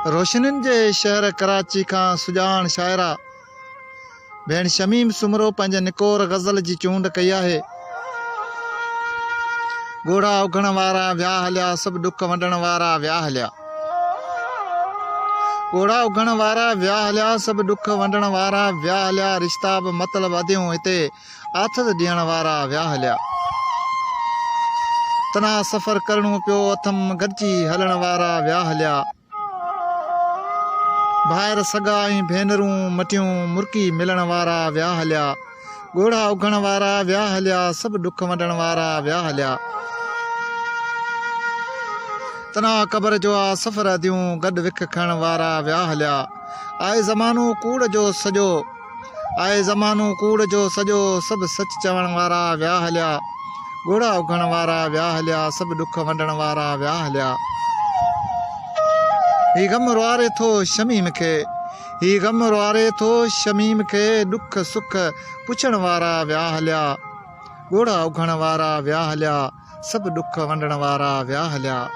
रोशनियुनि जे शहर कराची खां सुजान शाइरा भेण शमीम सुमरो पंहिंजे निकोर ग़ज़ल जी चूंड कई आहे। ॻोढ़ा उघण वारा विया हलिया, सभु ॾुख वंडण वारा विया हलिया। ॻोढ़ा उघण वारा विया हलिया, सभु ॾुख वंडण वारा विया हलिया। रिश्ता बि मतिलब अधियूं हिते आथत ॾियण वारा विया हलिया। तना सफ़र करणो पियो, अथम गॾिजी हलण वारा विया हलिया। भाइर सगा ऐं भेनरूं मटियूं मुर्की मिलण वारा विया हलिया। ॻोढ़ा उघण वारा विया हलिया, सभु ॾुख वंडण वारा विया हलिया। तना क़बर जो आ सफ़र अदियूं गॾु विख खणण वारा विया हलिया। आए ज़मानो कूड़ जो सॼो, आए ज़मानो कूड़ जो सॼो, सभु सच चवण वारा विया हलिया। ॻोढ़ा उघण वारा विया हलिया, सभु ॾुख वंडण वारा विया हलिया। ही ग़म रुआरे थो शमीम खे, ही ग़म रुआरे थो शमीम खे, ॾुख सुख पुछण वारा विया हलिया। ॻोढ़ा उघण वारा विया हलिया, सभु ॾुख वंडण वारा विया हलिया।